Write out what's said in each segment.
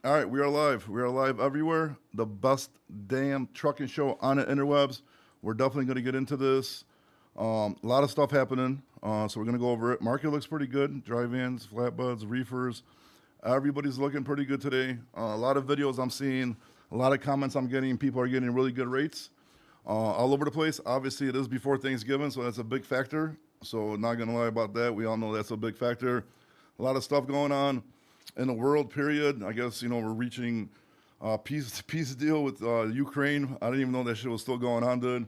All right, we are live. We are live everywhere. The best damn trucking show on the interwebs. We're definitely going to get into this. A lot of stuff happening, so we're going to go over it. Market looks pretty good. Dry vans, flatbeds, reefers. Everybody's looking pretty good today. A lot of videos I'm seeing, a lot of comments I'm getting. People are getting really good rates all over the place. Obviously, it is before Thanksgiving, so that's a big factor. So not going to lie about that. We all know that's a big factor. A lot of stuff going on in the world. Period. I guess we're reaching peace deal with Ukraine. I didn't even know that shit was still going on, dude.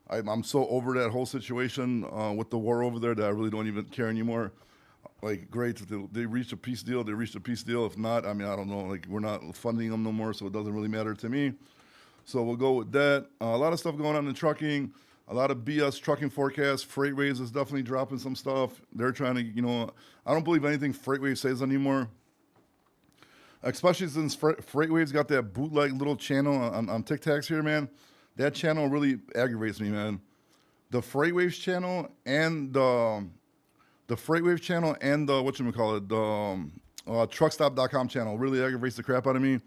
I'm so over that whole situation with the war over there that I really don't even care anymore. Like, great, they reached a peace deal. They reached a peace deal. If not, I mean, I don't know. Like, we're not funding them no more, so it doesn't really matter to me. So we'll go with that. A lot of stuff going on in trucking. A lot of BS trucking forecasts. FreightWaves is definitely dropping some stuff. They're trying to, I don't believe anything FreightWaves says anymore. Especially since FreightWaves got that bootleg little channel on TikToks here, man. That channel really aggravates me, man. The FreightWaves channel and the FreightWaves channel and the whatchamacallit, the truckstop.com channel really aggravates the crap out of me.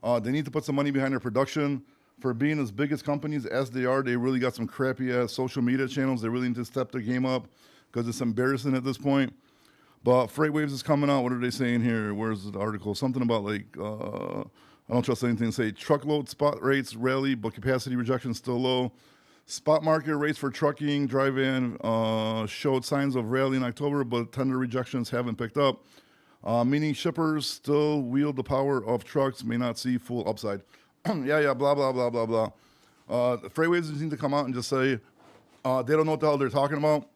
They need to put some money behind their production. For being as big as companies as they are, they really got some crappy ass social media channels. They really need to step their game up because it's embarrassing at this point. But FreightWaves is coming out. What are they saying here? Where's the article? Something about I don't trust anything. Say truckload spot rates rally, but capacity rejection still low. Spot market rates for trucking, dry van showed signs of rally in October, but tender rejections haven't picked up. Meaning shippers still wield the power of trucks, may not see full upside. yeah, blah, blah, blah, blah, blah. The FreightWaves need to come out and just say they don't know what the hell they're talking about.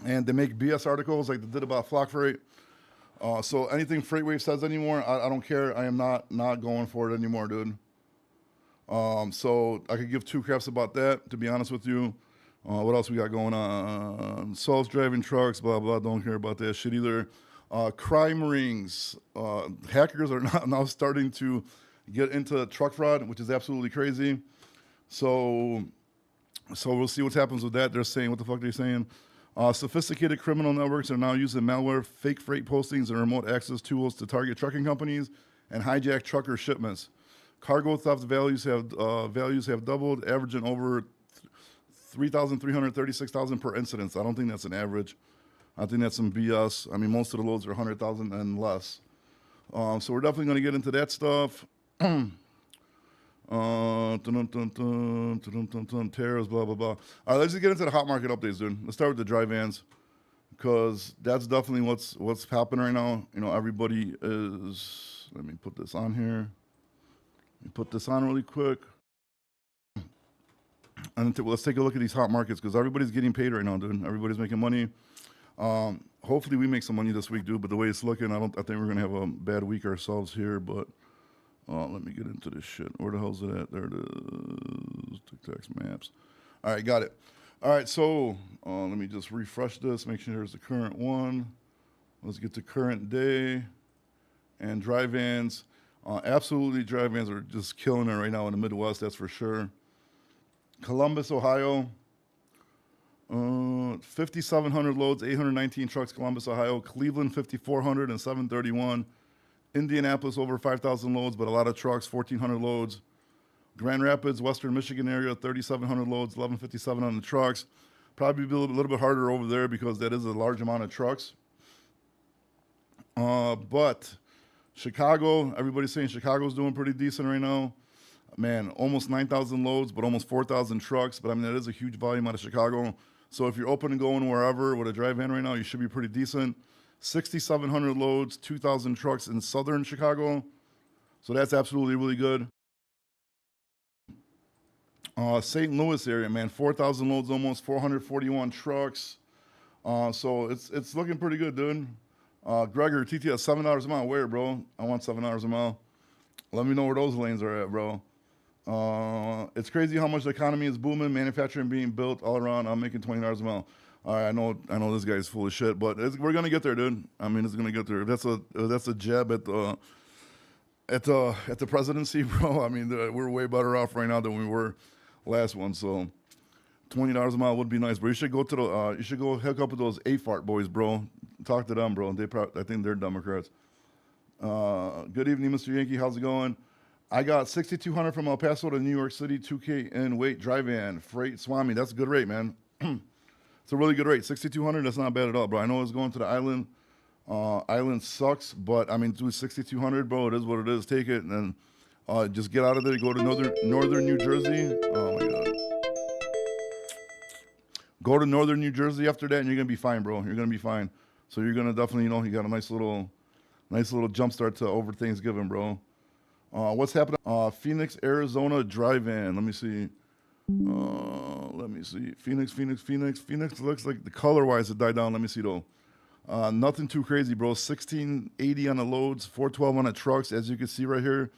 And they make BS articles like they did about Flock Freight. So anything FreightWave says anymore, I don't care. I am not going for it anymore, dude. So I could give two craps about that, to be honest with you. What else we got going on? Self-driving trucks, blah, blah. Don't care about that shit either. Crime rings. Hackers are now starting to get into truck fraud, which is absolutely crazy. So we'll see what happens with that. They're saying, what the fuck are they saying? Sophisticated criminal networks are now using malware, fake freight postings, and remote access tools to target trucking companies and hijack trucker shipments. Cargo theft values have doubled, averaging over 3,336,000 per incident. I don't think that's an average. I think that's some BS. I mean, most of the loads are 100,000 and less. So we're definitely going to get into that stuff. Tariffs, blah, blah, blah. All right, let's just get into the hot market updates, dude. Let's start with the dry vans, because that's definitely what's happening right now. Everybody is, let me put this on here. Let me put this on really quick. And let's take a look at these hot markets, because everybody's getting paid right now, dude. Everybody's making money. Hopefully we make some money this week, dude, but the way it's looking, I think we're going to have a bad week ourselves here, but let me get into this shit. Where the hell's it at? There it is. TikTok's maps. All right, got it. All right, so let me just refresh this. Make sure there's the current one. Let's get to current day. And dry vans. Absolutely, dry vans are just killing it right now in the Midwest, that's for sure. Columbus, Ohio. 5,700 loads, 819 trucks, Columbus, Ohio. Cleveland, 5,400 and 731. Indianapolis, over 5,000 loads, but a lot of trucks, 1,400 loads. Grand Rapids, Western Michigan area, 3,700 loads, 1,157 on the trucks. Probably be a little bit harder over there because that is a large amount of trucks. But Chicago, everybody's saying Chicago's doing pretty decent right now. Man, almost 9,000 loads, but almost 4,000 trucks. But I mean, that is a huge volume out of Chicago. So if you're open and going wherever with a dry van right now, you should be pretty decent. 6,700 loads, 2,000 trucks in southern Chicago. So that's absolutely really good. St. Louis area, man, 4,000 loads, almost 441 trucks. So it's looking pretty good, dude. Gregor, TTS, $7 a mile. Where, bro? I want $7 a mile. Let me know where those lanes are at, bro. It's crazy how much the economy is booming, manufacturing being built all around. I'm making $20 a mile. All right, I know this guy's full of shit, but we're gonna get there, dude. I mean, it's gonna get there. That's a jab at the presidency, bro. I mean, we're way better off right now than we were last one. So $20 a mile would be nice, but you should go to you should go hook up with those AFART boys, bro. Talk to them, bro. I think they're Democrats. Good evening, Mr. Yankee. How's it going? I got 6,200 from El Paso to New York City, 2K in weight, drive-in, freight, Swami. That's a good rate, man. It's a really good rate. 6,200, that's not bad at all, bro. I know it's going to the island. Island sucks, but I mean, do 6,200, bro. It is what it is. Take it and then just get out of there. Go to northern New Jersey. Oh my god. Go to northern New Jersey after that, and you're gonna be fine, bro. You're gonna be fine. So you're gonna definitely, you got a nice little jump start to over Thanksgiving, bro. What's happening? Phoenix, Arizona drive-in. Let me see. Phoenix looks like the color-wise it died down. Let me see though. Nothing too crazy, bro. 1680 on the loads, 412 on the trucks. As you can see right here,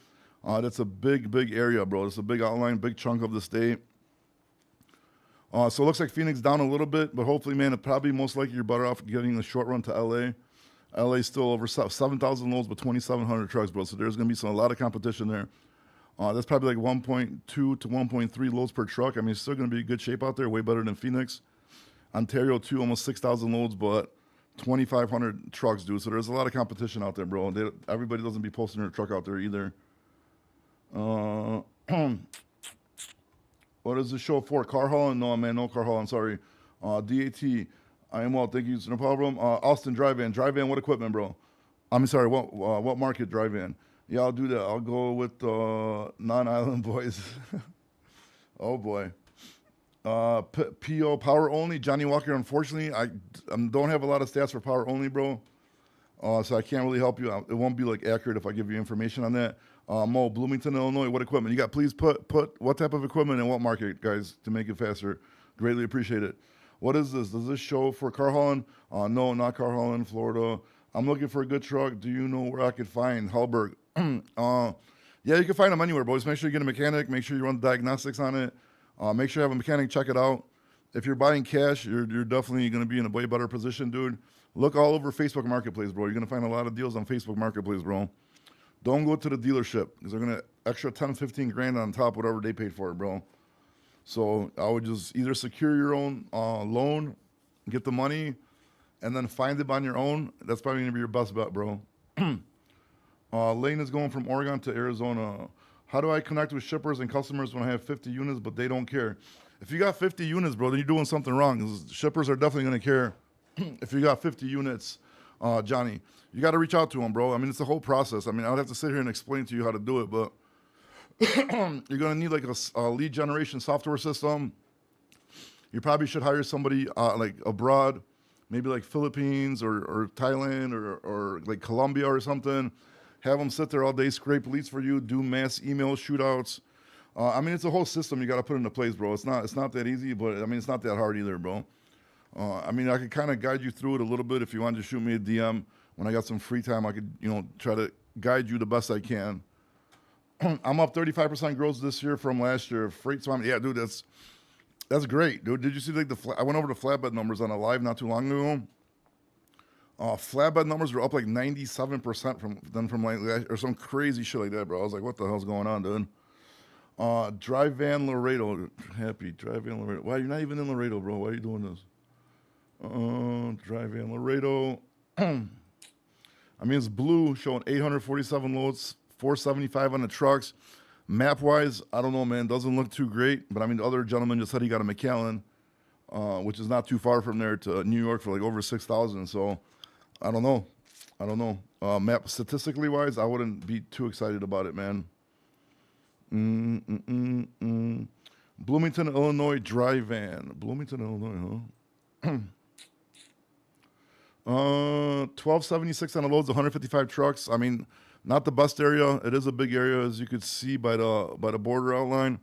that's a big area, bro. It's a big outline, big chunk of the state. So it looks like Phoenix down a little bit, but hopefully, man, it probably most likely you're better off getting the short run to LA. LA's still over 7,000 loads, but 2,700 trucks, bro. So there's going to be a lot of competition there. That's probably like 1.2 to 1.3 loads per truck. I mean, it's still going to be in good shape out there, way better than Phoenix. Ontario, too, almost 6,000 loads, but 2,500 trucks, dude. So there's a lot of competition out there, bro. Everybody doesn't be posting their truck out there either. What is the show for? Car hauling? No, man, no car hauling. Sorry. DAT. I am well. Thank you. No problem. Austin drive-in. Drive-in. What equipment, bro? I'm sorry. What market drive-in? Yeah, I'll do that. I'll go with non-island boys. Oh boy. PO power only. Johnny Walker. Unfortunately, I don't have a lot of stats for power only, bro. So I can't really help you. It won't be like accurate if I give you information on that. Mo, Bloomington, Illinois. What equipment you got? Please put what type of equipment and what market, guys, to make it faster. Greatly appreciate it. What is this? Does this show for car hauling? No, not car hauling, Florida. I'm looking for a good truck. Do you know where I could find Hallberg? Yeah, you can find them anywhere, boys. Make sure you get a mechanic. Make sure you run diagnostics on it. Make sure you have a mechanic check it out. If you're buying cash, you're definitely going to be in a way better position, dude. Look all over Facebook Marketplace, bro. You're going to find a lot of deals on Facebook Marketplace, bro. Don't go to the dealership because they're going to extra 10, 15 grand on top, whatever they paid for it, bro. So I would just either secure your own loan, get the money, and then find it on your own. That's probably going to be your best bet, bro. Lane is going from Oregon to Arizona. How do I connect with shippers and customers when I have 50 units, but they don't care? If you got 50 units, bro, then you're doing something wrong. 'Cause shippers are definitely going to care if you got 50 units, Johnny. You got to reach out to them, bro. I mean, it's a whole process. I mean, I would have to sit here and explain to you how to do it, but you're going to need like a lead generation software system. You probably should hire somebody like abroad, maybe like Philippines or Thailand or like Colombia or something. Have them sit there all day, scrape leads for you, do mass email shootouts. I mean, it's a whole system you got to put into place, bro. It's not that easy, but I mean, it's not that hard either, bro. I mean, I could kind of guide you through it a little bit. If you wanted to shoot me a DM when I got some free time, I could, try to guide you the best I can. I'm up 35% growth this year from last year. Freight swam, yeah, dude, that's great, dude. Did you see like I went over the flatbed numbers on a live not too long ago. Flatbed numbers were up like 97% from like or some crazy shit like that, bro. I was like, what the hell's going on, dude? Drive van Laredo, happy drive van Laredo. Why you're not even in Laredo, bro? Why are you doing this? Drive van Laredo. I mean, it's blue showing 847 loads, 475 on the trucks. Map wise, I don't know, man. Doesn't look too great, but I mean, the other gentleman just said he got a McAllen, which is not too far from there to New York for like over 6,000. So I don't know. Map statistically wise, I wouldn't be too excited about it, man. Bloomington, Illinois drive van. Bloomington, Illinois, huh? 1276 on the loads, 155 trucks. I mean, not the best area. It is a big area, as you could see by the border outline.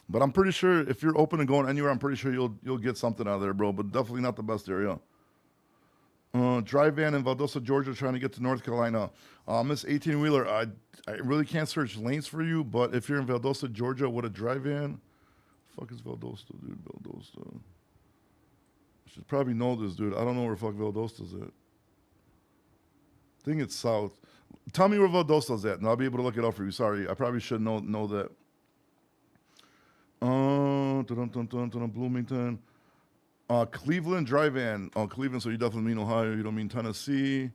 But I'm pretty sure if you're open and going anywhere, I'm pretty sure you'll get something out of there, bro. But definitely not the best area. Drive van in Valdosta, Georgia, trying to get to North Carolina. Miss 18-wheeler, I really can't search lanes for you, but if you're in Valdosta, Georgia, with a drive van, fuck is Valdosta, dude? Valdosta. I should probably know this, dude. I don't know where fuck Valdosta's at. I think it's south. Tell me where Valdosta's at, and I'll be able to look it up for you. Sorry, I probably should know that. Bloomington. Cleveland drive-in. Oh, Cleveland, so you definitely mean Ohio. You don't mean Tennessee.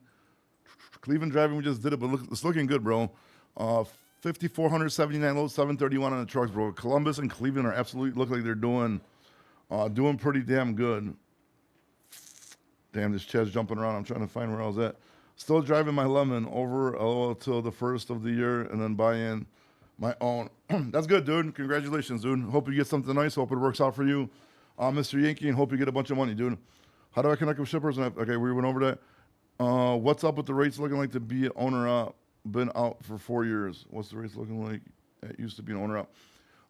Cleveland driving, we just did it, but look, it's looking good, bro. 5,479 loads, 731 on the trucks, bro. Columbus and Cleveland are absolutely look like they're doing pretty damn good. Damn, this Chad's jumping around. I'm trying to find where I was at. Still driving my lemon over till the first of the year and then buy in my own. That's good, dude. Congratulations, dude. Hope you get something nice. Hope it works out for you, Mr. Yankee, and hope you get a bunch of money, dude. How do I connect with shippers? Okay, we went over that. What's up with the rates looking like to be an owner up? Been out for 4 years. What's the rates looking like? It used to be an owner up.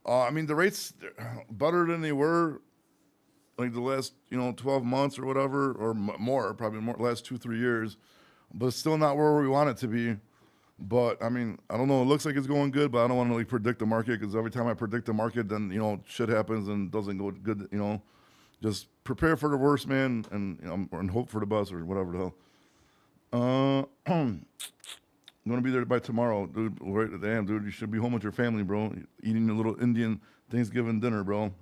I mean, the rates better than they were like the last 12 months or whatever, or more, probably more, last 2-3 years, but still not where we want it to be. But I mean, I don't know. It looks like it's going good, but I don't want to like predict the market because every time I predict the market, then shit happens and doesn't go good. Just prepare for the worst, man, and hope for the best or whatever the hell. I'm gonna be there by tomorrow, dude. Right, damn, dude, you should be home with your family, bro. Eating a little Indian Thanksgiving dinner, bro.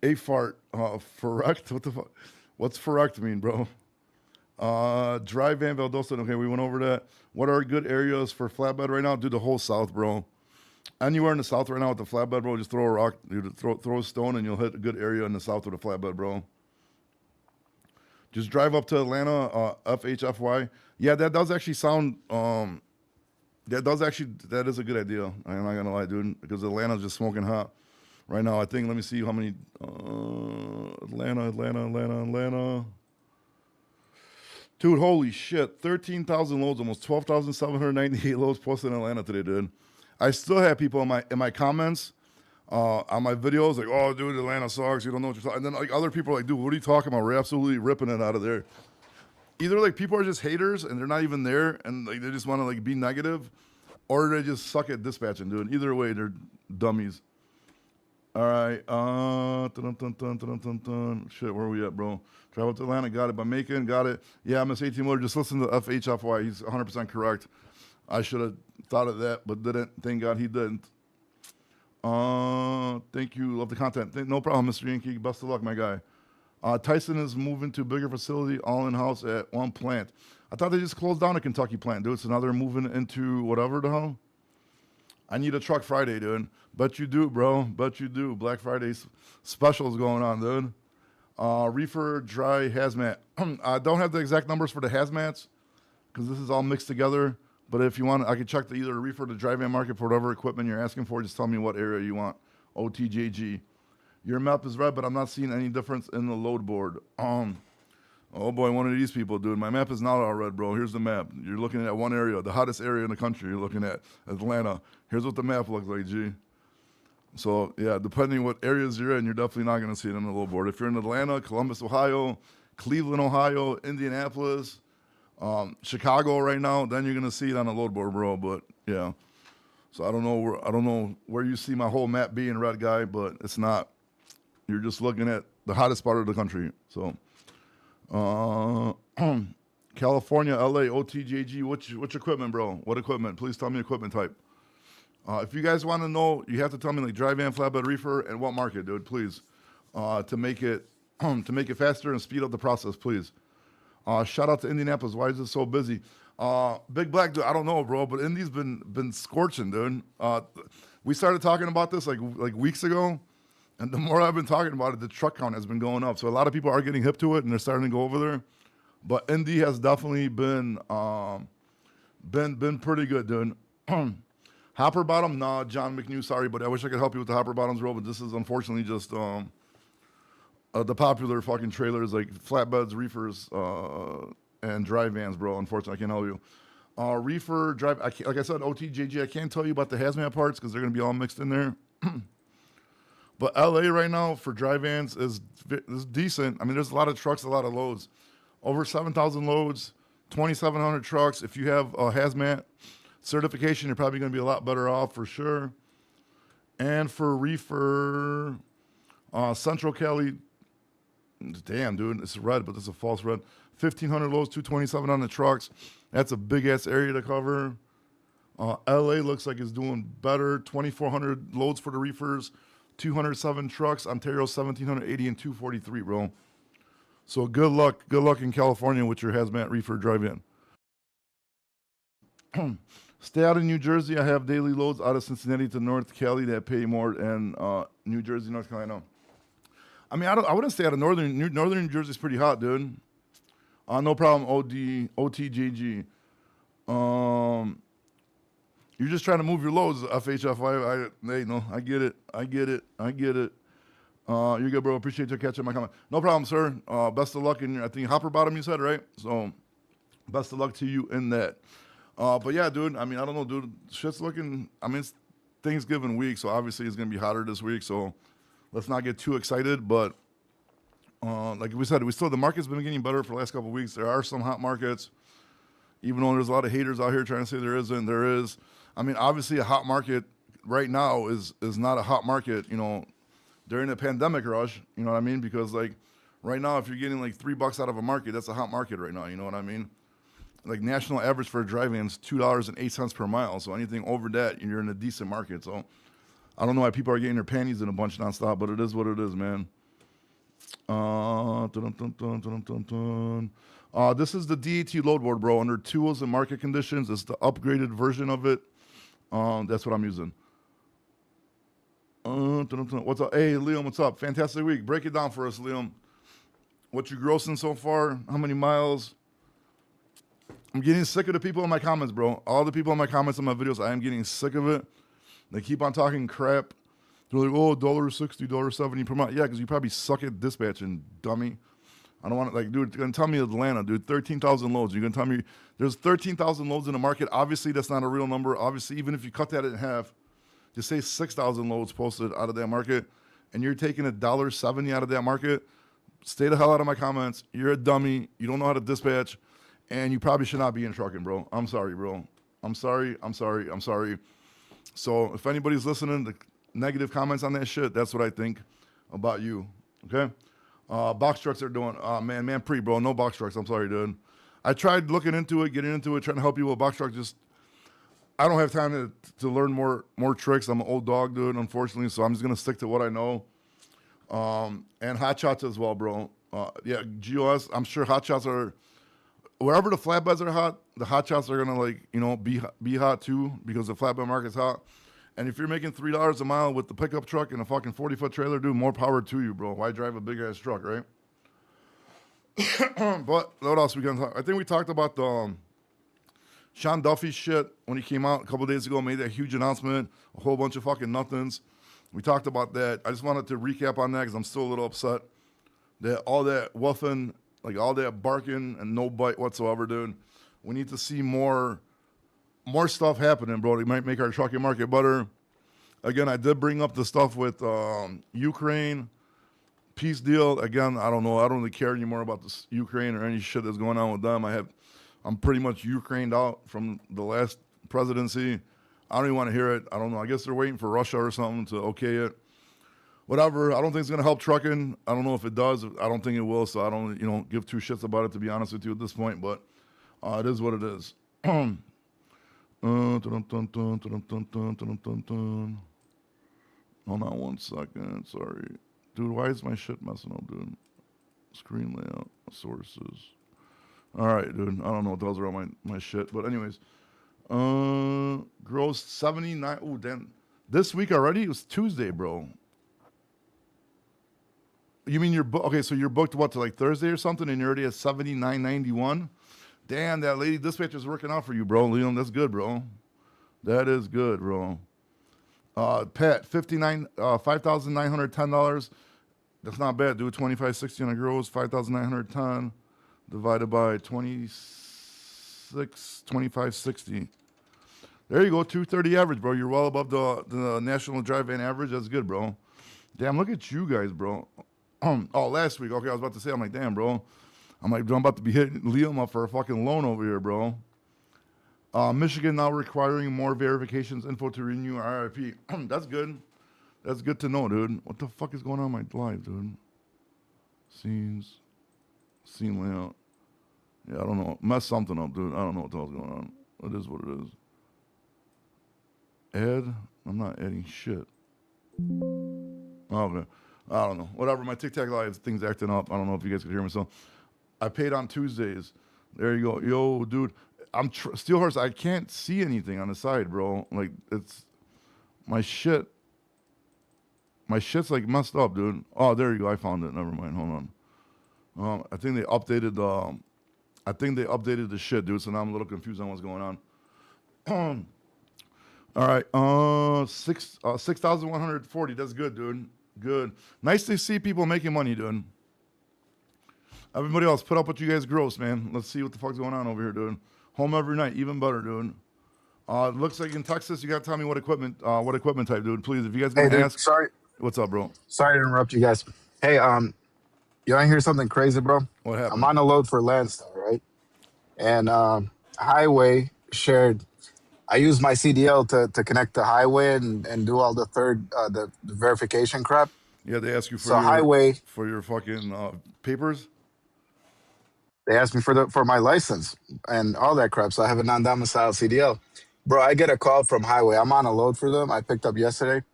A fart, ferrect. What the fuck? What's ferrect mean, bro? Dry Van Valdosta. Okay, we went over that. What are good areas for flatbed right now? Dude, the whole South, bro. Anywhere in the South right now with the flatbed, bro, just throw a rock, dude. Throw a stone, and you'll hit a good area in the South with a flatbed, bro. Just drive up to Atlanta, FHFY. Yeah, that does actually sound. That is a good idea. I'm not gonna lie, dude, because Atlanta's just smoking hot right now. I think. Let me see how many. Atlanta. Dude, holy shit. 13,000 loads, almost 12,798 loads posted in Atlanta today, dude. I still have people in my comments on my videos like, oh, dude, Atlanta sucks. You don't know what you're talking. And then like other people are like, dude, what are you talking about? We're absolutely ripping it out of there. Either like people are just haters and they're not even there and like they just want to like be negative, or they just suck at dispatching, dude. Either way, they're dummies. All right. Shit, where are we at, bro? Travel to Atlanta, got it. By Macon, got it. Yeah, Miss 18 Motor, just listen to FHFY. He's 100% correct. I should have thought of that, but didn't. Thank God he didn't. Thank you. Love the content. No problem, Mr. Yankee. Best of luck, my guy. Tyson is moving to a bigger facility, all in-house at one plant. I thought they just closed down a Kentucky plant, dude. So now they're moving into whatever the hell. I need a truck Friday, dude. Bet you do, bro. Bet you do. Black Friday specials going on, dude. Reefer, dry, hazmat. I don't have the exact numbers for the hazmats because this is all mixed together. But if you want, I can check either the reefer or the dry van market for whatever equipment you're asking for. Just tell me what area you want. OTJG. Your map is red, but I'm not seeing any difference in the load board. Oh boy, one of these people, dude. My map is not all red, bro. Here's the map. You're looking at one area, the hottest area in the country. You're looking at Atlanta. Here's what the map looks like, G. So yeah, depending what areas you're in, you're definitely not going to see it on the load board. If you're in Atlanta, Columbus, Ohio, Cleveland, Ohio, Indianapolis, Chicago right now, then you're going to see it on the load board, bro. But yeah, so I don't know where you see my whole map being red, guy, but it's not. You're just looking at the hottest part of the country. So. California, LA, OTJG, which equipment, bro? What equipment? Please tell me equipment type. If you guys want to know, you have to tell me like dry van, flatbed, reefer, and what market, dude, please. To make it faster and speed up the process, please. Shout out to Indianapolis. Why is it so busy? Big Black, dude, I don't know, bro, but Indy's been scorching, dude. We started talking about this like weeks ago. And the more I've been talking about it, the truck count has been going up. So a lot of people are getting hip to it, and they're starting to go over there. But Indy has definitely been pretty good, dude. Hopper bottom, nah, John McNew, sorry, but I wish I could help you with the hopper bottoms, bro. But this is unfortunately just the popular fucking trailers like flatbeds, reefers, and dry vans, bro. Unfortunately, I can't help you. Reefer, drive, like I said, OTJG. I can't tell you about the hazmat parts because they're gonna be all mixed in there. But LA right now for dry vans is decent. I mean, there's a lot of trucks, a lot of loads. Over 7,000 loads, 2,700 trucks. If you have a hazmat certification, you're probably going to be a lot better off for sure. And for reefer, Central Cali, damn, dude, it's red, but this is a false red. 1,500 loads, 2,2,700 trucks. That's a big-ass area to cover. LA looks like it's doing better. 2,400 loads for the reefers. 207 trucks, Ontario 1,780 and 243, bro. So good luck in California with your hazmat reefer drive-in. Stay out of New Jersey. I have daily loads out of Cincinnati to North Cali that pay more than New Jersey, North Carolina. I mean, I wouldn't stay out of northern New Jersey's pretty hot, dude. No problem, OTJG. You're just trying to move your loads, FHF. I get it. You're good, bro. Appreciate you catching my comment. No problem, sir. Best of luck in I think Hopper Bottom you said, right? So best of luck to you in that. But yeah, dude, I mean, I don't know, dude. Shit's looking, I mean, it's Thanksgiving week, so obviously it's going to be hotter this week, so let's not get too excited. But like we said, the market's been getting better for the last couple of weeks. There are some hot markets, even though there's a lot of haters out here trying to say there isn't. There is. I mean, obviously a hot market right now is not a hot market, you know, during the pandemic rush, you know what I mean? Because like right now, if you're getting like $3 out of a market, that's a hot market right now, you know what I mean? Like national average for driving is $2.08 per mile. So anything over that, you're in a decent market. So I don't know why people are getting their panties in a bunch nonstop, but it is what it is, man. This is the DAT load board, bro. Under tools and market conditions, it's the upgraded version of it. That's what I'm using. What's up? Hey, Liam, what's up? Fantastic week. Break it down for us, Liam. What you grossing so far? How many miles? I'm getting sick of the people in my comments, bro. All the people in my comments on my videos, I am getting sick of it. They keep on talking crap. They're like, oh, $1.60, $1.70 per mile. Yeah, because you probably suck at dispatching, dummy. I don't want to, like, dude, you're going to tell me Atlanta, dude, 13,000 loads. You're going to tell me there's 13,000 loads in the market. Obviously, that's not a real number. Obviously, even if you cut that in half, just say 6,000 loads posted out of that market, and you're taking $1.70 out of that market, stay the hell out of my comments. You're a dummy. You don't know how to dispatch, and you probably should not be in trucking, bro. I'm sorry, bro. I'm sorry. So if anybody's listening to negative comments on that shit, that's what I think about you, okay? Box trucks are doing, man, bro, no box trucks. I'm sorry, dude. I tried looking into it, getting into it, trying to help you with box trucks. Just, I don't have time to learn more tricks. I'm an old dog, dude, unfortunately, so I'm just going to stick to what I know. And hot shots as well, bro. Yeah, GOS, I'm sure hot shots are, wherever the flatbeds are hot, the hot shots are going to, like, you know, be hot too, because the flatbed market's hot. And if you're making $3 a mile with the pickup truck and a fucking 40-foot trailer, dude, more power to you, bro. Why drive a big-ass truck, right? But what else we gonna talk? I think we talked about the Sean Duffy shit when he came out a couple days ago, made that huge announcement, a whole bunch of fucking nothings. We talked about that. I just wanted to recap on that because I'm still a little upset that all that woofing, like all that barking and no bite whatsoever, dude. We need to see more stuff happening, bro. It might make our trucking market better. Again, I did bring up the stuff with Ukraine, peace deal. Again, I don't know. I don't really care anymore about this Ukraine or any shit that's going on with them. I'm pretty much Ukrained out from the last presidency. I don't even want to hear it. I don't know. I guess they're waiting for Russia or something to okay it. Whatever. I don't think it's going to help trucking. I don't know if it does. I don't think it will, so I don't, give two shits about it, to be honest with you at this point. But it is what it is. Hold on 1 second. Sorry. Dude, why is my shit messing up, dude? Screen layout, sources. All right, dude. I don't know what those are on my shit. But anyways. Gross 79. Oh, damn. This week already? It was Tuesday, bro. You mean you're okay, so you're booked, what, to like Thursday or something, and you're already at 79.91? Damn, that lady dispatcher's working out for you, bro. Leon, that's good, bro. That is good, bro. Pat, $5,910. That's not bad, dude. $25.60 on a gross, $5,910 divided by 25.60. There you go, 230 average, bro. You're well above the national drive van average. That's good, bro. Damn, look at you guys, bro. Oh, last week. Okay, I was about to say, I'm like, damn, bro. I'm about to be hitting Liam up for a fucking loan over here, bro. Michigan now requiring more verifications info to renew RIP. That's good. That's good to know, dude. What the fuck is going on in my live, dude? Scene layout. Yeah, I don't know. Mess something up, dude. I don't know what the hell's going on. It is what it is. Add? I'm not adding shit. Okay. I don't know. Whatever. My TikTok live thing's acting up. I don't know if you guys can hear me. So I paid on Tuesdays. There you go. Yo, dude. Steel Horse. I can't see anything on the side, bro. Like it's my shit. My shit's like messed up, dude. Oh, there you go. I found it. Never mind. Hold on. I think they updated. I think they updated the shit, dude. So now I'm a little confused on what's going on. All right. 6,140. That's good, dude. Good. Nice to see people making money, dude. Everybody else, put up what you guys gross, man. Let's see what the fuck's going on over here, dude. Home every night, even better, dude. It looks like in Texas, you gotta tell me what equipment type, dude. Please, if you guys Hey, gonna dude. ask, Sorry, what's up, bro? sorry to interrupt you guys. Hey, you want to hear something crazy, bro? What I'm happened? on a load for Landstar, right? And Highway shared. I used my CDL to connect the highway and do all the the verification crap. Yeah, they ask you So Highway, for your fucking papers. they asked me for my license and all that crap. So I have a non-domicile CDL. Bro, I get a call from Highway. I'm on a load for them. I picked up yesterday.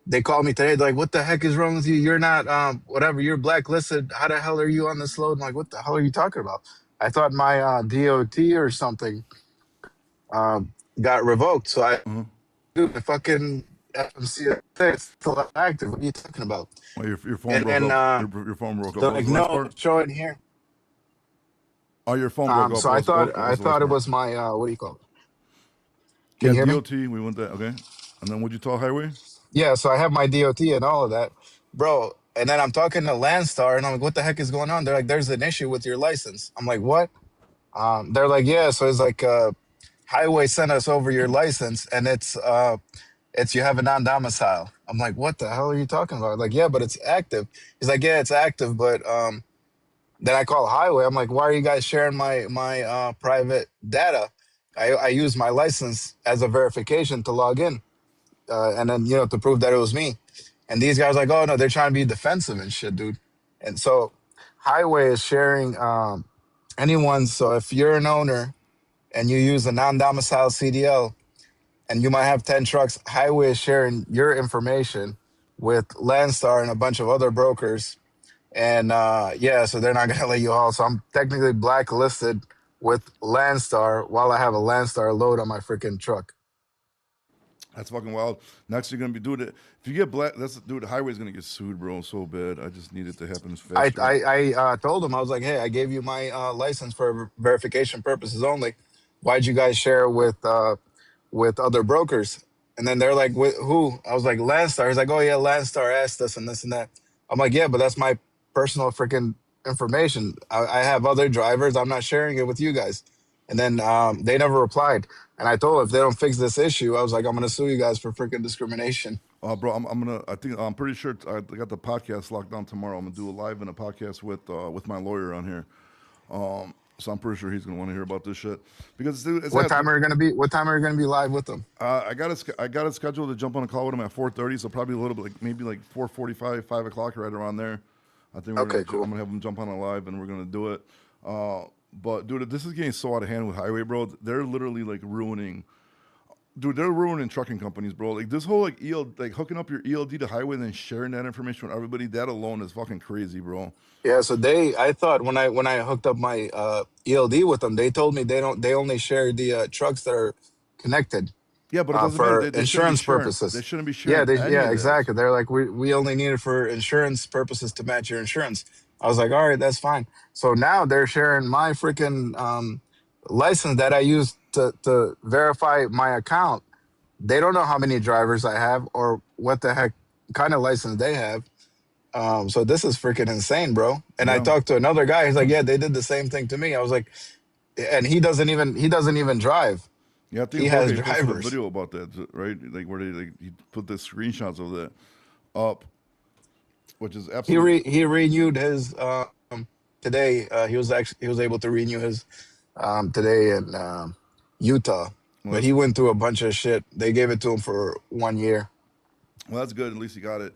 They called me today. They're like, what the heck is wrong with you? You're not, whatever, you're blacklisted. How the hell are you on this load? I'm like, what the hell are you talking about? I thought my DOT or something got revoked. So I, Uh-huh. dude, the fucking FMC it's still active. What are you talking about? Well, your phone And broke then up. Your phone broke up. they're What was like, the last no, part? show it here. Oh, your phone broke up. So I thought What was the last it part? was my, what do you call it? Can Yeah, you hear me? DOT. We went that. Okay. And then what'd you tell Highway? Yeah, so I have my DOT and all of that, bro. And then I'm talking to Landstar, and I'm like, "What the heck is going on?" They're like, "There's an issue with your license." I'm like, "What?" They're like, "Yeah." So it's like, Highway sent us over your license, and it's you have a non-domicile. I'm like, "What the hell are you talking about?" Like, "Yeah, but it's active." He's like, "Yeah, it's active, but then I call Highway. I'm like, "Why are you guys sharing my private data?" I use my license as a verification to log in, and then to prove that it was me. And these guys like, oh no, they're trying to be defensive and shit, dude. And so Highway is sharing anyone. So if you're an owner and you use a non-domicile CDL and you might have 10 trucks, Highway is sharing your information with Landstar and a bunch of other brokers. And yeah, so they're not gonna let you haul. So I'm technically blacklisted with Landstar while I have a Landstar load on my freaking truck. That's fucking wild. Next, you're gonna be doing it. If you get black, that's dude. The highway's gonna get sued, bro, so bad. I just need it to happen as I faster. I, I told them I was like, hey, I gave you my license for verification purposes only. Why'd you guys share it with other brokers? And then they're like, with who? I was like, Landstar. He's like, oh yeah, Landstar asked us and this and that. I'm like, yeah, but that's my personal freaking information. I have other drivers. I'm not sharing it with you guys. And then they never replied. And I told them if they don't fix this issue, I was like, I'm gonna sue you guys for freaking discrimination. Bro, I'm gonna. I think I'm pretty sure I got the podcast locked down tomorrow. I'm gonna do a live in a podcast with my lawyer on here. So I'm pretty sure he's gonna want to hear about this shit because it's What time are you gonna be? What time are you gonna be live with them? I got it scheduled to jump on a call with him at 4:30. So probably a little bit like maybe like 4:45, 5 o'clock, right around there. I think Okay, I'm cool. gonna have him jump on a live and we're gonna do it. But dude, this is getting so out of hand with Highway, bro. They're literally like ruining. Dude, they're ruining trucking companies, bro. Like this whole like like hooking up your ELD to Highway and then sharing that information with everybody. That alone is fucking crazy, bro. Yeah, so I thought when I hooked up my ELD with them, they told me they only share the trucks that are connected Yeah, but it doesn't matter. for They shouldn't be insurance sharing. They purposes. shouldn't be sharing any Yeah, of that. exactly. They're like we only need it for insurance purposes to match your insurance. I was like, all right, that's fine. So now they're sharing my freaking license that I use to verify my account. They don't know how many drivers I have or what the heck kind of license they have. So this is freaking insane, bro. And I Yeah. talked to another guy. He's like, yeah, they did the same thing to me. I was like, and he doesn't even drive. Yeah, I He think has Jorge posted a drivers. video about that, right? Like where they like he put the screenshots of that up, which is absolutely. He renewed his today. He was able to renew his today in Utah, Well, but that's he went through a bunch of shit. They gave it to him for 1 year. well, that's good. At least he got it.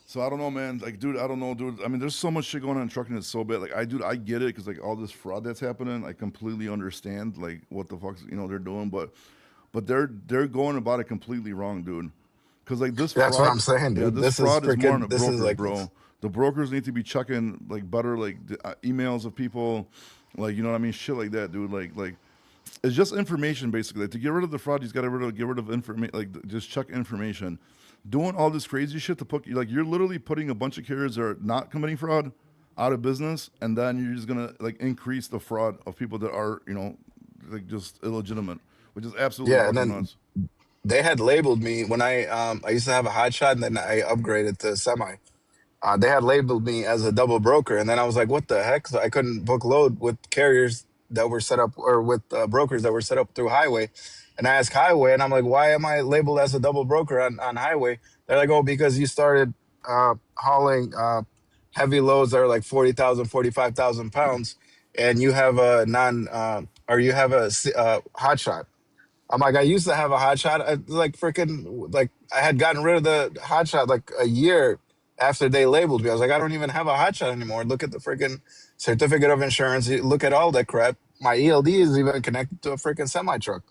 So I don't know, man. Like, dude, I don't know, dude. I mean, there's so much shit going on in trucking. It's so bad. Like, I get it because like all this fraud that's happening. I completely understand like what the fuck they're doing, but they're going about it completely wrong, dude. Because like this That's what fraud, I'm saying, yeah, dude. this This is fraud is more on freaking. the This is brokers, like bro. The brokers need to be checking like better like emails of people, like you know what I mean, shit like that, dude. Like It's just information basically. Like, to get rid of the fraud, you just got to get rid of information. Like just check information. Doing all this crazy shit to put like you're literally putting a bunch of carriers that are not committing fraud out of business, and then you're just gonna like increase the fraud of people that are like just illegitimate, which is absolutely Yeah, and fucking then nuts. they had labeled me when I used to have a hot shot, and then I upgraded to semi. They had labeled me as a double broker, and then I was like, "What the heck?" So I couldn't book load with carriers that were set up, or with brokers that were set up through Highway. And I asked Highway, and I'm like, "Why am I labeled as a double broker on Highway?" They're like, "Oh, because you started hauling heavy loads that are like 40,000, 45,000 pounds, and you have a or you have a hot shot." I'm like, I used to have a hot shot. Like freaking, like I had gotten rid of the hot shot like a year after they labeled me. I was like, I don't even have a hot shot anymore. Look at the freaking certificate of insurance. Look at all that crap. My ELD is even connected to a freaking semi truck.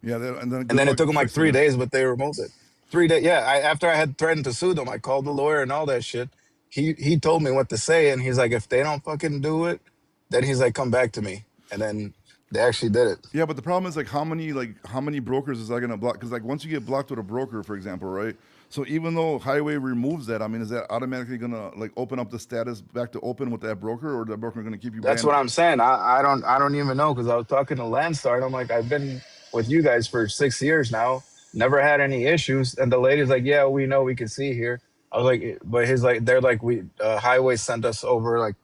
Yeah, and then And good then it luck took them like fixing 3 days, it. but they removed it. 3 days. Yeah. After I had threatened to sue them, I called the lawyer and all that shit. He told me what to say, and he's like, if they don't fucking do it, then he's like, come back to me. And then they actually did it. Yeah, but the problem is how many brokers is that gonna block? Because like once you get blocked with a broker, for example, right? So even though Highway removes that, I mean, is that automatically gonna like open up the status back to open with that broker, or that broker gonna keep you That's banned? what I'm saying. I don't even know, because I was talking to Landstar, and I'm like, I've been with you guys for 6 years now, never had any issues. And the lady's like, yeah, we know, we can see here. I was like, but his like, they're like, we Highway sent us over like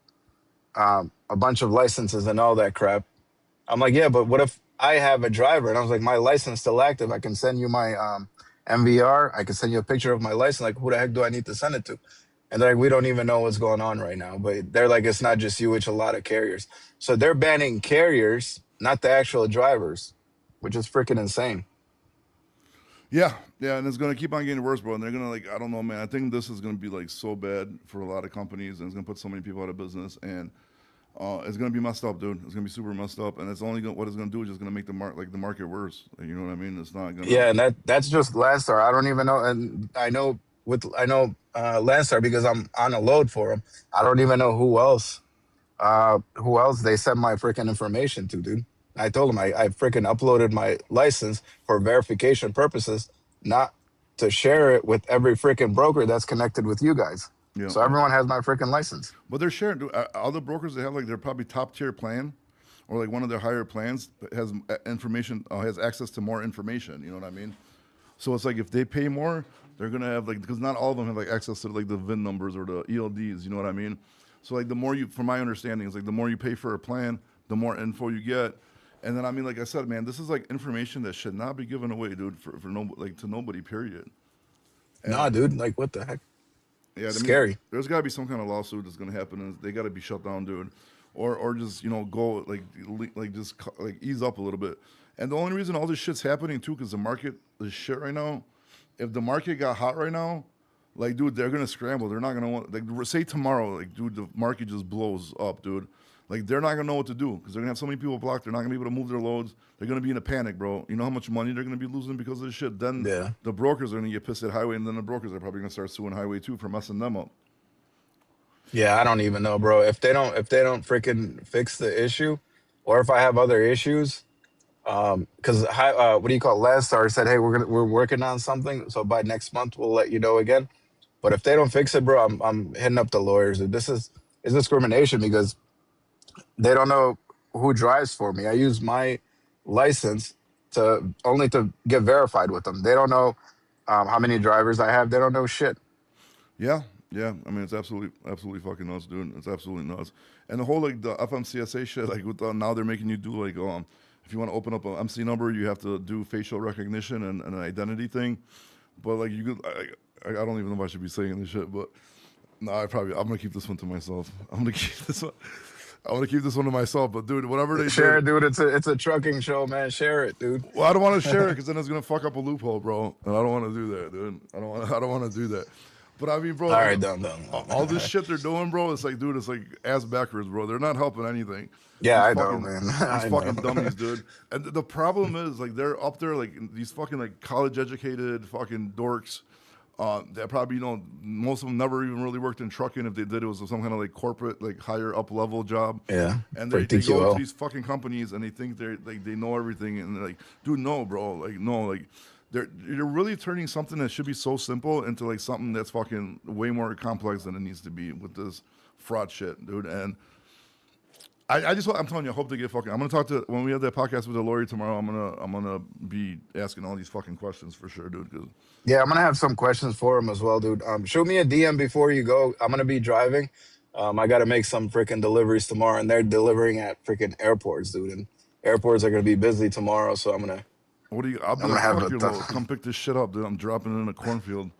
a bunch of licenses and all that crap. I'm like, yeah, but what if I have a driver? And I was like, my license still active. I can send you my MVR. I can send you a picture of my license. Like, who the heck do I need to send it to? And they're like, we don't even know what's going on right now. But they're like, it's not just you, it's a lot of carriers. So they're banning carriers, not the actual drivers, which is freaking insane. Yeah, yeah, and it's gonna keep on getting worse, bro. And they're gonna like, I don't know, man. I think this is gonna be like so bad for a lot of companies, and it's gonna put so many people out of business, and it's gonna be messed up, dude. It's gonna be super messed up, and it's only what it's gonna do is just gonna make the market worse. Like, you know what I mean? It's not gonna. Yeah, and that's just Landstar. I don't even know, and I know Landstar because I'm on a load for them. I don't even know who else they sent my freaking information to, dude. I told them I freaking uploaded my license for verification purposes, not to share it with every freaking broker that's connected with you guys. Yeah, So everyone has my freaking license. but they're sharing. Dude, all the brokers they have like they're probably top tier plan, or like one of their higher plans has information, has access to more information. You know what I mean? So it's like if they pay more, they're gonna have like because not all of them have like access to like the VIN numbers or the ELDs. You know what I mean? So like the more you, from my understanding, is like the more you pay for a plan, the more info you get. And then I mean, like I said, man, this is like information that should not be given away, dude, for no like to nobody, period. Nah, And dude, like what the heck? yeah, I mean, Scary. there's got to be some kind of lawsuit that's gonna happen, and they got to be shut down, dude, or just go like just like ease up a little bit. And the only reason all this shit's happening too, because the market is shit right now. If the market got hot right now, like dude, they're gonna scramble. They're not gonna want like say tomorrow, like dude, the market just blows up, dude. Like they're not gonna know what to do because they're gonna have so many people blocked. They're not gonna be able to move their loads. They're gonna be in a panic, bro. You know how much money they're gonna be losing because of this shit. Then Yeah. the brokers are gonna get pissed at Highway, and then the brokers are probably gonna start suing Highway too for messing them up. Yeah, I don't even know, bro. If they don't freaking fix the issue, or if I have other issues, because what do you call it? Landstar said, hey, we're working on something, so by next month we'll let you know again. But if they don't fix it, bro, I'm hitting up the lawyers. This is discrimination because they don't know who drives for me. I use my license to only to get verified with them. They don't know how many drivers I have. They don't know shit. Yeah, yeah. I mean, it's absolutely fucking nuts, dude. It's absolutely nuts. And the whole like the FMCSA shit, like with now they're making you do like if you want to open up an MC number, you have to do facial recognition and an identity thing. But like you could, I don't even know if I should be saying this shit, but no, I'm gonna keep this one to myself. I'm gonna keep this one. I want to keep this one to myself. But dude, whatever they Share did, it, dude. It's a trucking show, man. Share it, dude. well, I don't want to share it because then it's gonna fuck up a loophole, bro. And I don't want to do that, dude. I don't want to do that. But I mean, bro, All like right, done. all this shit they're doing, bro, it's like, dude, it's like ass backwards, bro. They're not helping anything. Yeah, These I know, fucking man. these I know. fucking dummies, dude. And the problem is, like, they're up there, like these fucking like college educated fucking dorks, That probably, most of them never even really worked in trucking. If they did, it was some kind of like corporate, like higher up level job. Yeah, And for they go to TQL. these fucking companies and they think they're like they know everything, and they're like, dude, no, bro, like no, like you're really turning something that should be so simple into like something that's fucking way more complex than it needs to be with this fraud shit, dude. And I'm telling you, I hope they get fucking. I'm gonna talk to when we have that podcast with the lawyer tomorrow. I'm gonna be asking all these fucking questions for sure, dude. Cause Yeah, I'm gonna have some questions for him as well, dude. Shoot me a DM before you go. I'm gonna be driving. I gotta make some freaking deliveries tomorrow, and they're delivering at freaking airports, dude. And airports are gonna be busy tomorrow, so what do you? I'll be I'm gonna like, have fuck a your tough. load. Come pick this shit up, dude. I'm dropping it in a cornfield.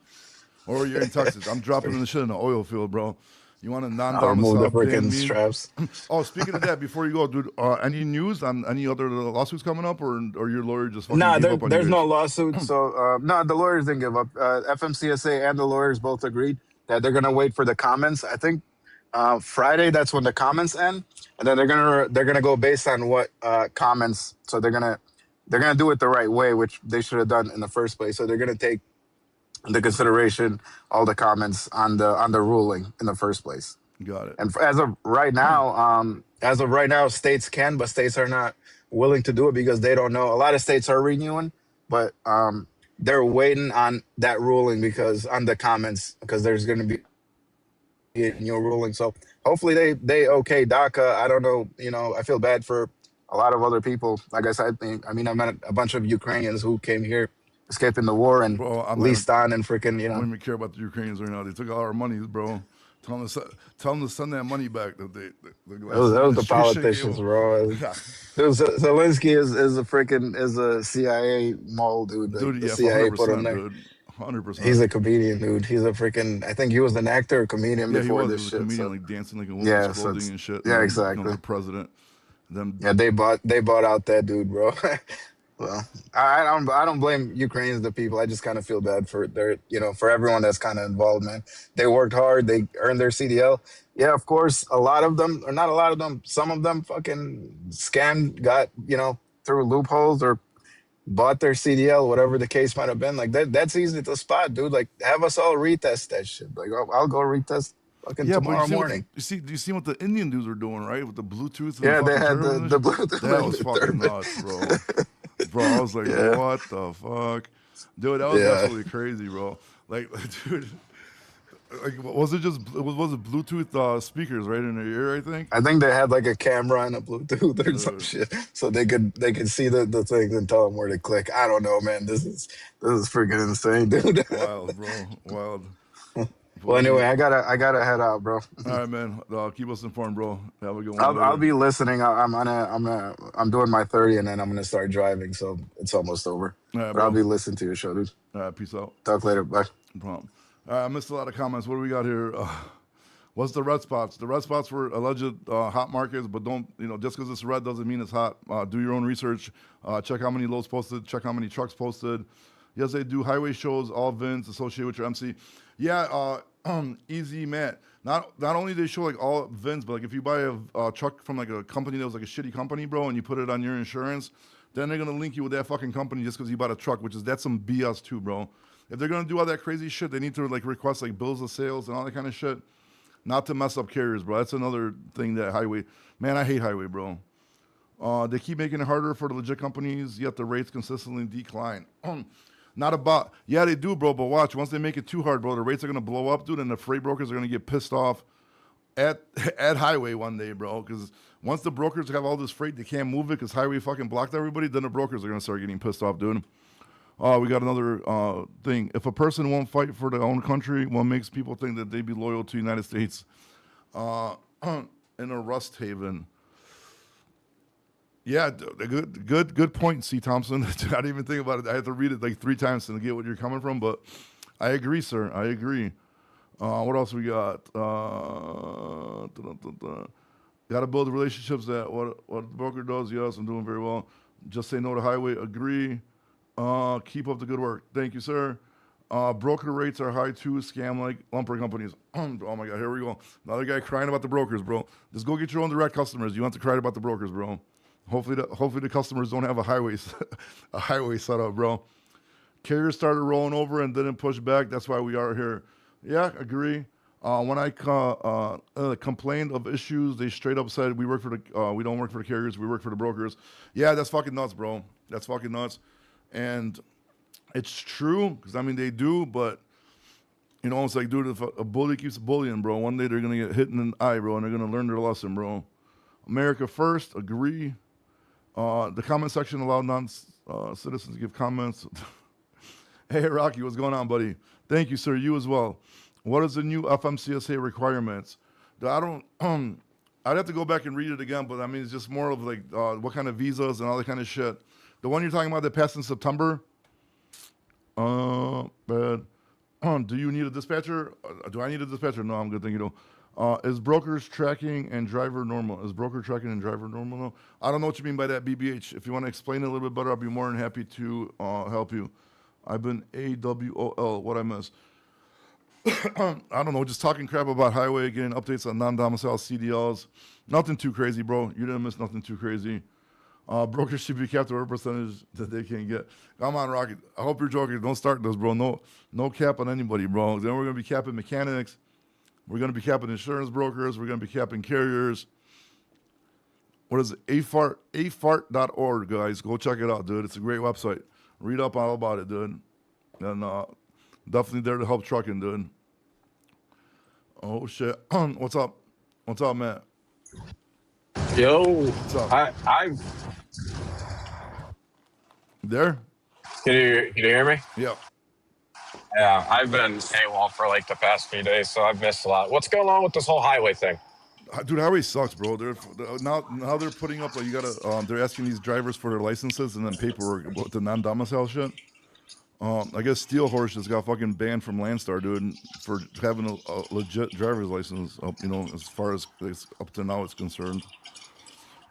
Or you're in Texas. I'm dropping in the shit in the oil field, bro. You want a I'll remove the non-domicile band freaking me? straps. Oh, speaking of that, before you go, dude, any news on any other lawsuits coming up, or your lawyer just fucking Nah, gave up on you there's no guys? lawsuit. So no, the lawyers didn't give up. FMCSA and the lawyers both agreed that they're gonna wait for the comments. I think Friday, that's when the comments end, and then they're gonna go based on what comments. So they're gonna do it the right way, which they should have done in the first place. So they're gonna take into consideration all the comments on the ruling in the first place. Got it. And as of right now, states can, but states are not willing to do it because they don't know. A lot of states are renewing, but they're waiting on that ruling because on the comments because there's going to be a new ruling. So hopefully they okay DACA. I don't know. I feel bad for a lot of other people. Like I said, I met a bunch of Ukrainians who came here escaping the war and Bro, I'm not even, leased on and freaking I don't even care about the Ukrainians right now. They took all our money, bro. Tell them to send that money back that the last That was the administration gave politicians, them. bro. Zelensky is a CIA mole, dude. Like Dude, the yeah, for CIA put him 100%, there. dude. 100%. He's a comedian, dude. He's a freaking. I think he was an actor or comedian Yeah, he before was. He this was a shit. comedian, So like dancing like in women's yeah, so clothing it's and shit, and yeah, then becomes exactly. the president. Then, Yeah, they bought out that dude, bro. Well, I don't blame Ukrainians, the people. I just kind of feel bad for for everyone that's kind of involved, man. They worked hard, they earned their CDL. Yeah, of course, a lot of them, or not a lot of them, some of them fucking scammed, got through loopholes or bought their CDL, whatever the case might have been. Like that's easy to spot, dude. Like have us all retest that shit. Like I'll go retest fucking yeah, but tomorrow morning. you see what the Indian dudes were doing, right? With the Bluetooth and the Yeah, they fucking had turbans and the shit. blue That was the fucking turban. nuts, bro. Bro, I was like, Yeah, what the fuck, dude? That was yeah. absolutely crazy, bro. Like, dude, like, was it Bluetooth speakers right in their ear? I think. I think they had like a camera and a Bluetooth or some Dude, shit, so they could see the things and tell them where to click. I don't know, man. This is freaking insane, dude. wild, bro, wild. But Well, anyway, anyway, I gotta head out, bro. all right, man. Keep us informed, bro. Have a good one I'll later. be listening. I'm doing my 30 and then I'm gonna start driving, so it's almost over. All right, But I'll bro. be listening to your show, dude. All right, peace out. Talk later. Bye. No problem. All right, I missed a lot of comments. What do we got here? What's the red spots? The red spots were alleged hot markets, but don't, just because it's red doesn't mean it's hot. Do your own research. Check how many loads posted. Check how many trucks posted. Yes, they do highway shows, all VINs associated with your MC. Yeah, easy, Matt. Not only do they show like all VINs, but like if you buy a truck from like a company that was like a shitty company, bro, and you put it on your insurance, then they're gonna link you with that fucking company just because you bought a truck, that's some BS too, bro. If they're gonna do all that crazy shit, they need to like request like bills of sales and all that kind of shit, not to mess up carriers, bro. That's another thing that highway. Man, I hate highway, bro. They keep making it harder for the legit companies, yet the rates consistently decline. Not about, yeah, they do, bro, but watch. Once they make it too hard, bro, the rates are going to blow up, dude, and the freight brokers are going to get pissed off at at highway one day, bro, because once the brokers have all this freight, they can't move it because highway fucking blocked everybody, then the brokers are going to start getting pissed off, dude. We got another thing. If a person won't fight for their own country, what makes people think that they'd be loyal to the United States in a rust haven? Yeah, good point, C. Thompson. I didn't even think about it. I had to read it like 3 times to get what you're coming from, but I agree, sir. I agree. What else we got? Got to build relationships that what the broker does. Yes, I'm doing very well. Just say no to highway. Agree. Keep up the good work. Thank you, sir. Broker rates are high too. Scam like lumber companies. Oh my God, here we go. Another guy crying about the brokers, bro. Just go get your own direct customers. You don't have to cry about the brokers, bro. Hopefully the customers don't have a highway a highway set up, bro. Carriers started rolling over and didn't push back. That's why we are here. Yeah, agree. When I complained of issues, they straight up said we don't work for the carriers, we work for the brokers. Yeah, that's fucking nuts, bro. That's fucking nuts, and it's true because I mean they do, but you know it's like, dude, if a bully keeps bullying, bro, one day they're gonna get hit in the eye, bro, and they're gonna learn their lesson, bro. America first, agree. The comment section allowed non-citizens to give comments. Hey, Rocky, what's going on, buddy? Thank you, sir. You as well. What is the new FMCSA requirements? I don't. I'd have to go back and read it again, but I mean, it's just more of like what kind of visas and all that kind of shit. The one you're talking about that passed in September. But do you need a dispatcher? Do I need a dispatcher? No, I'm good. Thank you. Is brokers tracking and driver normal? Is broker tracking and driver normal? No. I don't know what you mean by that, BBH. If you want to explain it a little bit better, I'll be more than happy to help you. I've been AWOL. What I miss? I don't know. Just talking crap about highway, getting updates on non-domicile CDLs. Nothing too crazy, bro. You didn't miss nothing too crazy. Brokers should be capped at whatever percentage that they can get. Come on, Rocky. I hope you're joking. Don't start this, bro. No cap on anybody, bro. Then we're gonna be capping mechanics. We're gonna be capping insurance brokers. We're gonna be capping carriers. What is it? afart.org, guys. Go check it out, dude. It's a great website. Read up all about it, dude. And definitely there to help trucking, dude. Oh shit. What's up? What's up, Matt? Yo, What's up? I There? can you hear me? Yeah. Yeah, I've been AWOL for like the past few days, so I've missed a lot. What's going on with this whole highway thing? Dude, highway sucks, bro. Now they're putting up like you gotta. They're asking these drivers for their licenses and then paperwork about the non-domicile shit. I guess Steel Horse just got fucking banned from Landstar, dude, for having a legit driver's license. You know, as far as up to now it's concerned.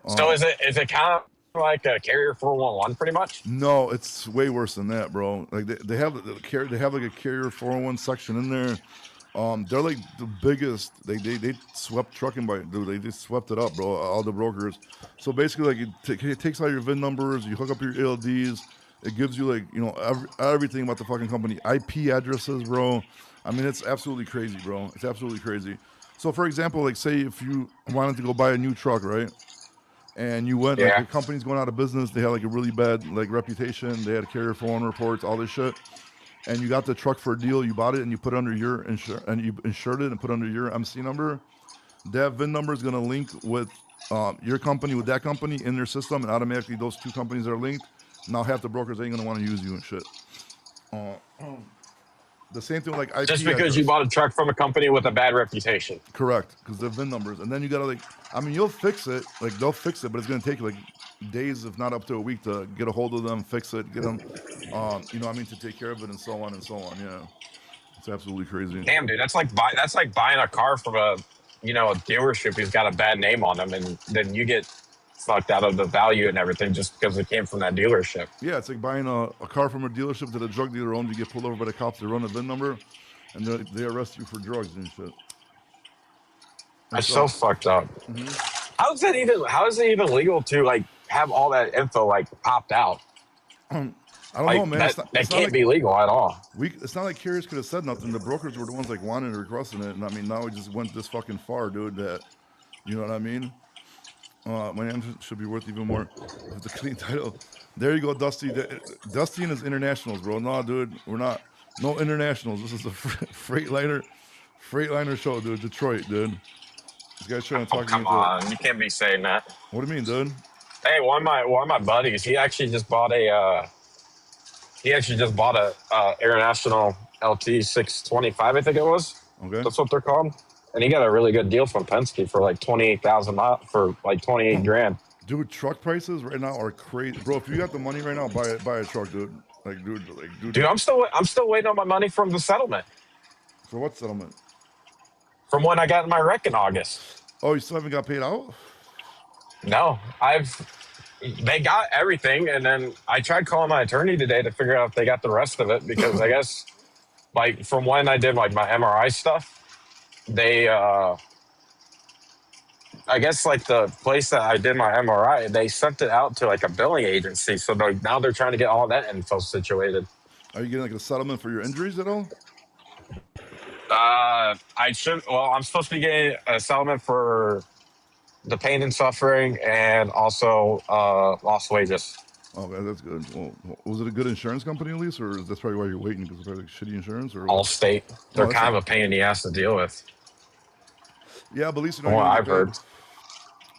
So is it kind of like a carrier 411 pretty much? No, it's way worse than that, bro. Like they have they have like a carrier 401 section in there. They're like the biggest. They swept trucking by, dude. They just swept it up, bro. All the brokers. So basically, like it takes all your VIN numbers. You hook up your ALDs. It gives you like everything about the fucking company, IP addresses, bro. I mean, it's absolutely crazy, bro. It's absolutely crazy. So for example, like say if you wanted to go buy a new truck, right? And you went, like, Yeah. your company's going out of business. They had like a really bad like reputation. They had carrier 401 reports, all this shit. And you got the truck for a deal. You bought it and you put it under your and you insured it and put it under your MC number. That VIN number is gonna link with your company with that company in their system, and automatically those two companies are linked. Now half the brokers ain't gonna want to use you and shit. The same thing with like IP Just because address. you bought a truck from a company with a bad reputation. Correct, because the VIN numbers, and then you gotta like, I mean, you'll fix it, like they'll fix it, but it's gonna take like days, if not up to a week, to get a hold of them, fix it, get them, to take care of it, and so on and so on. Yeah, it's absolutely crazy. Damn, dude, that's like buying a car from a dealership who's got a bad name on them, and then you get fucked out of the value and everything just because it came from that dealership. Yeah, it's like buying a car from a dealership that a drug dealer owns. You get pulled over by the cops, they run a VIN number, and they arrest you for drugs and shit. That's so fucked up. How is it even legal to like have all that info like popped out? I don't Like, know, man. that It's not can't like, be legal at all. it's not like carriers could have said nothing. The brokers were the ones like wanting and requesting it, and I mean now it just went this fucking far, dude. That, you know what I mean? My name should be worth even more with the clean title. There you go, Dusty. Dusty and his internationals, bro. No, dude, we're not. No internationals. This is the Freightliner show, dude. Detroit, dude. This guy's trying to talk Come me into it. on, you can't be saying that. What do you mean, dude? Hey, one of my buddies, he actually just bought a International LT 625, I think it was. Okay. That's what they're called. And he got a really good deal from Penske for like 28,000 for like 28 grand. Dude, truck prices right now are crazy, bro. If you got the money right now, buy a truck, dude. Dude. I'm still waiting on my money from the settlement. For what settlement? From when I got in my wreck in August. Oh, you still haven't got paid out? No, they got everything, and then I tried calling my attorney today to figure out if they got the rest of it, because I guess like from when I did like my MRI stuff, they I guess like the place that I did my MRI, they sent it out to like a billing agency, so now they're trying to get all that info situated. Are you getting like a settlement for your injuries at all? I should. Well, I'm supposed to be getting a settlement for the pain and suffering, and also lost wages. Okay, that's good. Well, was it a good insurance company at least, or is that's probably why you're waiting because it's probably like shitty insurance or what? All state. Oh, They're that's kind not. of a pain in the ass to deal with, Yeah, but at least you know from you're what gonna get I've paid.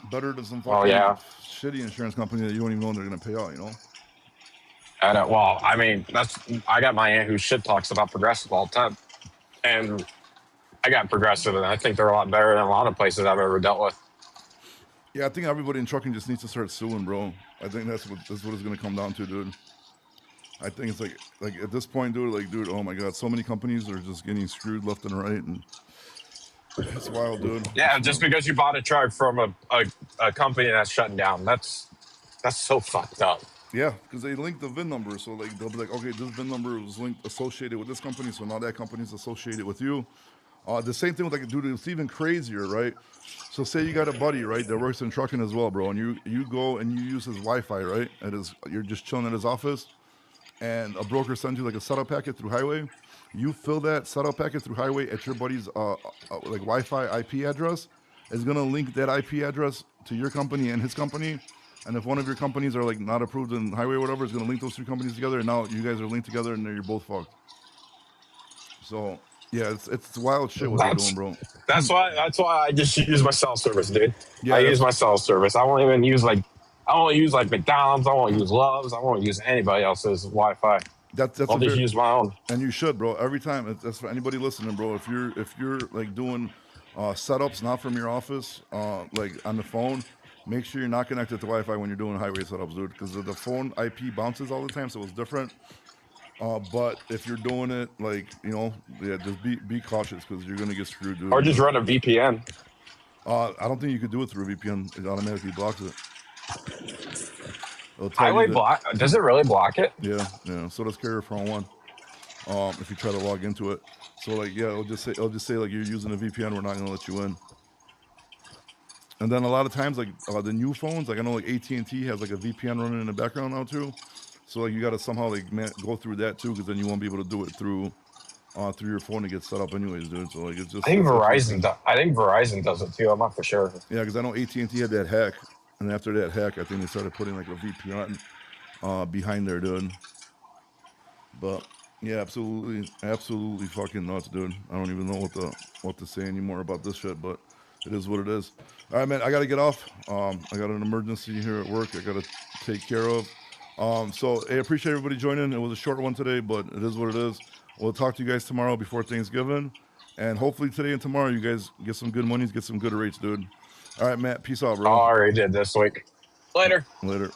heard. Better than some Well, fucking yeah. shitty insurance company that you don't even know they're gonna pay out. You know? Well, I mean, that's. I got my aunt who shit talks about Progressive all the time, and I got Progressive, and I think they're a lot better than a lot of places I've ever dealt with. Yeah, I think everybody in trucking just needs to start suing, bro. I think that's what it's gonna come down to, dude. I think it's like at this point, dude, oh my god, so many companies are just getting screwed left and right, and it's wild, dude. Yeah, just because you bought a truck from a company that's shutting down, that's so fucked up. Yeah, because they link the VIN number, so like they'll be like, okay, this VIN number was linked associated with this company, so now that company's associated with you. The same thing with like, dude, it's even crazier, right? So say you got a buddy, right, that works in trucking as well, bro, and you go and you use his Wi-Fi, right? You're just chilling at his office, and a broker sends you like a setup packet through Highway. You fill that setup packet through Highway at your buddy's like Wi-Fi IP address. It's gonna link that IP address to your company and his company. And if one of your companies are like not approved in Highway or whatever, it's gonna link those two companies together. And now you guys are linked together, and then you're both fucked. So yeah, it's wild shit what they're doing, That's bro. that's why I just use my cell service, dude. I Yeah, use that's my cell service. I won't even use like I won't use like McDonald's. I won't use Love's. I won't use anybody else's Wi-Fi. that's I'll a just very use my own. and you should, bro. Every time that's for anybody listening, bro. If you're like doing setups not from your office, like on the phone, make sure you're not connected to Wi-Fi when you're doing highway setups, dude, because the phone IP bounces all the time, so it's different. But if you're doing it like yeah, just be cautious because you're gonna get screwed, dude. Or just run a VPN. I don't think you could do it through a VPN. It automatically blocks it. It'll tell you Highway that. block? Does it really block it? Yeah. So does Carrier Phone One. If you try to log into it, so like yeah, it'll just say like you're using a VPN. We're not gonna let you in. And then a lot of times like the new phones, like I know like AT&T has like a VPN running in the background now too. So like you got to somehow like go through that too, because then you won't be able to do it through your phone to get set up anyways, dude. So like it's up to you. I think Verizon does it too. I'm not for sure. Yeah, because I know AT&T had that hack, and after that hack, I think they started putting like a VPN behind there, dude. But yeah, absolutely fucking nuts, dude. I don't even know what to say anymore about this shit, but it is what it is. All right, man, I gotta get off. I got an emergency here at work I gotta take care of. So I appreciate everybody joining. It was a short one today, but it is what it is. We'll talk to you guys tomorrow before Thanksgiving, and hopefully today and tomorrow you guys get some good monies, get some good rates, dude. All right, Matt, peace out, I bro. already did this week. Later. Later.